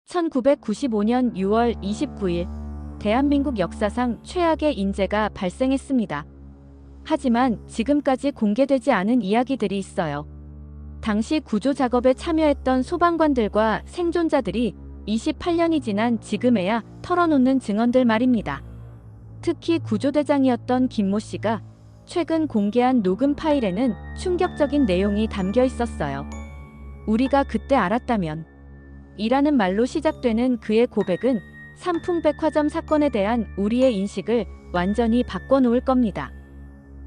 1995년 6월 29일 대한민국 역사상 최악의 인재가 발생했습니다. 하지만 지금까지 공개되지 않은 이야기들이 있어요. 당시 구조 작업에 참여했던 소방관들과 생존자들이 28년이 지난 지금에야 털어놓는 증언들 말입니다. 특히 구조대장이었던 김모 씨가 최근 공개한 녹음 파일에는 충격적인 내용이 담겨 있었어요. 우리가 그때 알았다면 이라는 말로 시작되는 그의 고백은 삼풍백화점 사건에 대한 우리의 인식을 완전히 바꿔놓을 겁니다.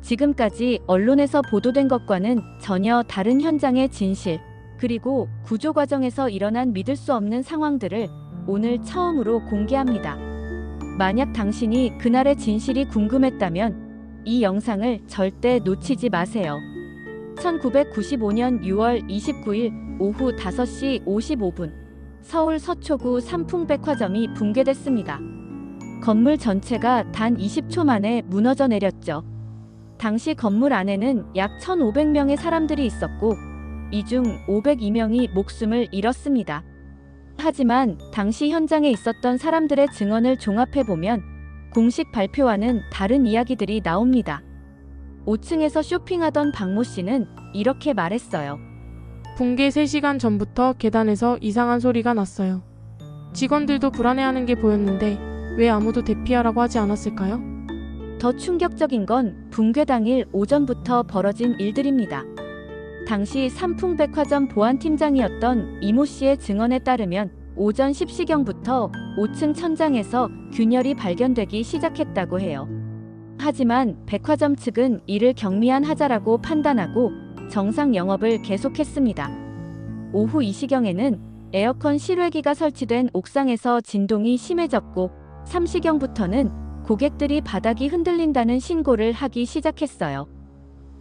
지금까지 언론에서 보도된 것과는 전혀 다른 현장의 진실, 그리고 구조 과정에서 일어난 믿을 수 없는 상황들을 오늘 처음으로 공개합니다. 만약 당신이 그날의 진실이 궁금했다면 이 영상을 절대 놓치지 마세요. 1995년 6월 29일 오후 5시 55분 서울 서초구 삼풍백화점이 붕괴됐습니다. 건물 전체가 단 20초 만에 무너져 내렸죠. 당시 건물 안에는 약 1,500명의 사람들이 있었고 이 중 502명이 목숨을 잃었습니다. 하지만 당시 현장에 있었던 사람들의 증언을 종합해보면 공식 발표와는 다른 이야기들이 나옵니다. 5층에서 쇼핑하던 박모 씨는 이렇게 말했어요. 붕괴 3시간 전부터 계단에서 이상한 소리가 났어요. 직원들도 불안해하는 게 보였는데 왜 아무도 대피하라고 하지 않았을까요? 더 충격적인 건 붕괴 당일 오전부터 벌어진 일들입니다. 당시 삼풍백화점 보안팀장이었던 이모 씨의 증언에 따르면 오전 10시경부터 5층 천장에서 균열이 발견되기 시작했다고 해요. 하지만 백화점 측은 이를 경미한 하자라고 판단하고 정상 영업을 계속했습니다. 오후 2시경에는 에어컨 실외기가 설치된 옥상에서 진동이 심해졌고 3시경부터는 고객들이 바닥이 흔들린다는 신고를 하기 시작했어요.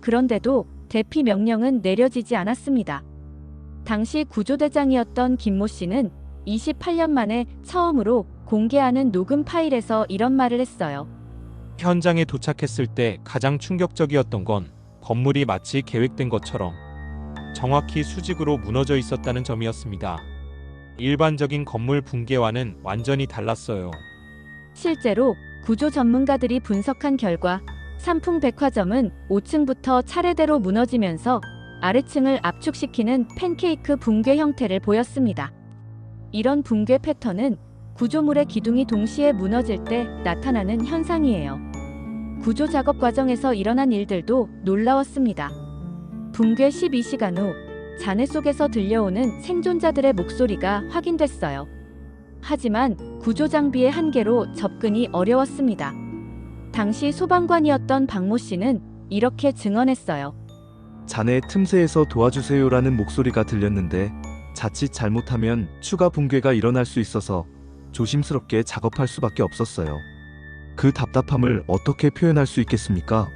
그런데도 대피 명령은 내려지지 않았습니다. 당시 구조대장이었던 김모 씨는 28년 만에 처음으로 공개하는 녹음 파일에서 이런 말을 했어요. 현장에 도착했을 때 가장 충격적이었던 건 건물이 마치 계획된 것처럼 정확히 수직으로 무너져 있었다는 점이었습니다. 일반적인 건물 붕괴와는 완전히 달랐어요. 실제로 구조 전문가들이 분석한 결과 삼풍백화점은 5층부터 차례대로 무너지면서 아래층을 압축시키는 팬케이크 붕괴 형태를 보였습니다. 이런 붕괴 패턴은 구조물의 기둥이 동시에 무너질 때 나타나는 현상이에요. 구조 작업 과정에서 일어난 일들도 놀라웠습니다. 붕괴 12시간 후 잔해 속에서 들려오는 생존자들의 목소리가 확인됐어요. 하지만 구조 장비의 한계로 접근이 어려웠습니다. 당시 소방관이었던 박모 씨는 이렇게 증언했어요. 잔해 틈새에서 도와주세요라는 목소리가 들렸는데 자칫 잘못하면 추가 붕괴가 일어날 수 있어서 조심스럽게 작업할 수밖에 없었어요. 그 답답함을 어떻게 표현할 수 있겠습니까?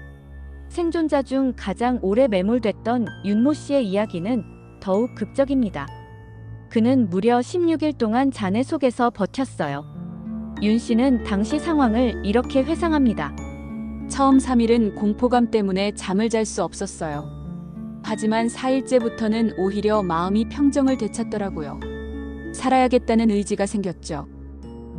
생존자 중 가장 오래 매몰됐던 윤모 씨의 이야기는 더욱 극적입니다. 그는 무려 16일 동안 잔해 속에서 버텼어요. 윤 씨는 당시 상황을 이렇게 회상합니다. 처음 3일은 공포감 때문에 잠을 잘 수 없었어요. 하지만 4일째부터는 오히려 마음이 평정을 되찾더라고요. 살아야겠다는 의지가 생겼죠.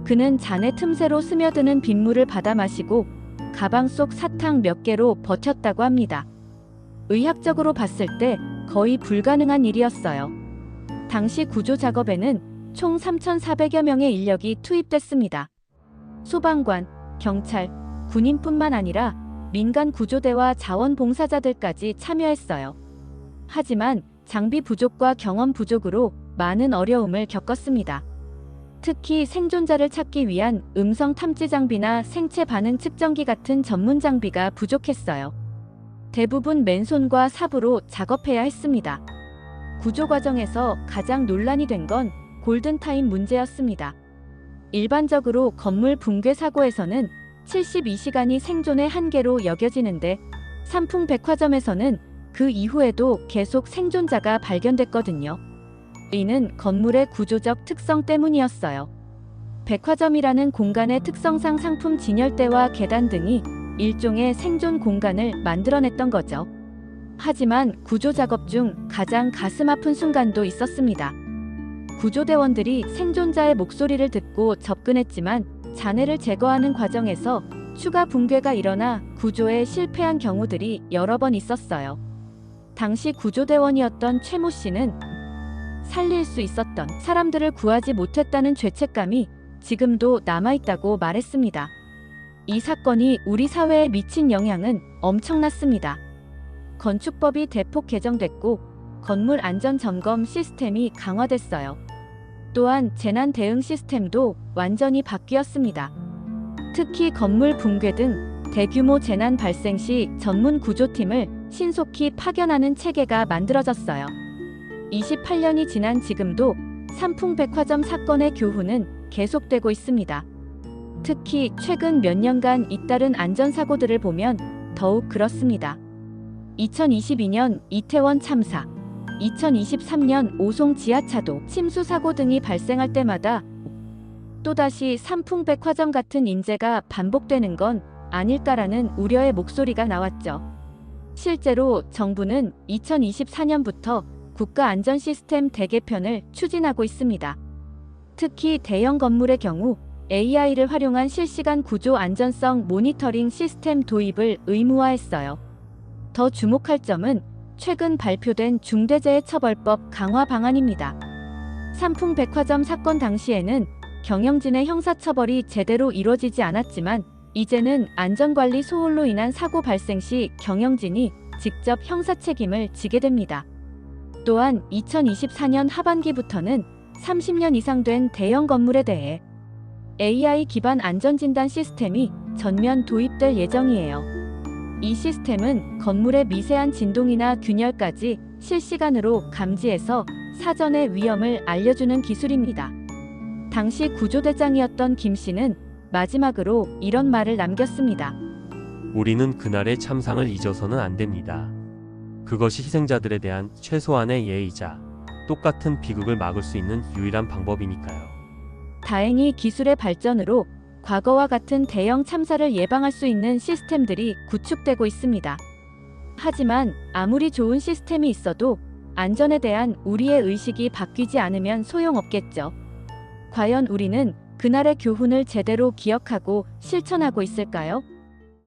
그는 잔해 틈새로 스며드는 빗물을 받아 마시고 가방 속 사탕 몇 개로 버텼다고 합니다. 의학적으로 봤을 때 거의 불가능한 일이었어요. 당시 구조 작업에는 총 3,400여 명의 인력이 투입됐습니다. 소방관, 경찰, 군인뿐만 아니라 민간 구조대와 자원봉사자들까지 참여했어요. 하지만 장비 부족과 경험 부족으로 많은 어려움을 겪었습니다. 특히 생존자를 찾기 위한 음성 탐지 장비나 생체 반응 측정기 같은 전문 장비가 부족했어요. 대부분 맨손과 삽으로 작업해야 했습니다. 구조 과정에서 가장 논란이 된 건 골든타임 문제였습니다. 일반적으로 건물 붕괴 사고에서는 72시간이 생존의 한계로 여겨지는데 삼풍백화점에서는 그 이후에도 계속 생존자가 발견됐거든요. 이는 건물의 구조적 특성 때문이었어요. 백화점이라는 공간의 특성상 상품 진열대와 계단 등이 일종의 생존 공간을 만들어냈던 거죠. 하지만 구조 작업 중 가장 가슴 아픈 순간도 있었습니다. 구조대원들이 생존자의 목소리를 듣고 접근했지만 잔해를 제거하는 과정에서 추가 붕괴가 일어나 구조에 실패한 경우들이 여러 번 있었어요. 당시 구조대원이었던 최모 씨는 살릴 수 있었던 사람들을 구하지 못했다는 죄책감이 지금도 남아있다고 말했습니다. 이 사건이 우리 사회에 미친 영향은 엄청났습니다. 건축법이 대폭 개정됐고 건물 안전 점검 시스템이 강화됐어요. 또한 재난 대응 시스템도 완전히 바뀌었습니다. 특히 건물 붕괴 등 대규모 재난 발생 시 전문 구조팀을 신속히 파견하는 체계가 만들어졌어요. 28년이 지난 지금도 삼풍백화점 사건의 교훈은 계속되고 있습니다. 특히 최근 몇 년간 잇따른 안전사고들을 보면 더욱 그렇습니다. 2022년 이태원 참사, 2023년 오송 지하차도 침수 사고 등이 발생할 때마다 또다시 삼풍백화점 같은 인재가 반복되는 건 아닐까라는 우려의 목소리가 나왔죠. 실제로 정부는 2024년부터 국가안전시스템 대개편을 추진하고 있습니다. 특히 대형 건물의 경우 AI를 활용한 실시간 구조 안전성 모니터링 시스템 도입을 의무화했어요. 더 주목할 점은 최근 발표된 중대재해처벌법 강화 방안입니다. 삼풍백화점 사건 당시에는 경영진의 형사처벌이 제대로 이루어지지 않았지만 이제는 안전관리 소홀로 인한 사고 발생 시 경영진이 직접 형사 책임을 지게 됩니다. 또한 2024년 하반기부터는 30년 이상 된 대형 건물에 대해 AI 기반 안전진단 시스템이 전면 도입될 예정이에요. 이 시스템은 건물의 미세한 진동이나 균열까지 실시간으로 감지해서 사전에 위험을 알려주는 기술입니다. 당시 구조대장이었던 김 씨는 마지막으로 이런 말을 남겼습니다. 우리는 그날의 참상을 잊어서는 안 됩니다. 그것이 희생자들에 대한 최소한의 예의이자 똑같은 비극을 막을 수 있는 유일한 방법이니까요. 다행히 기술의 발전으로 과거와 같은 대형 참사를 예방할 수 있는 시스템들이 구축되고 있습니다. 하지만 아무리 좋은 시스템이 있어도 안전에 대한 우리의 의식이 바뀌지 않으면 소용없겠죠. 과연 우리는 그날의 교훈을 제대로 기억하고 실천하고 있을까요?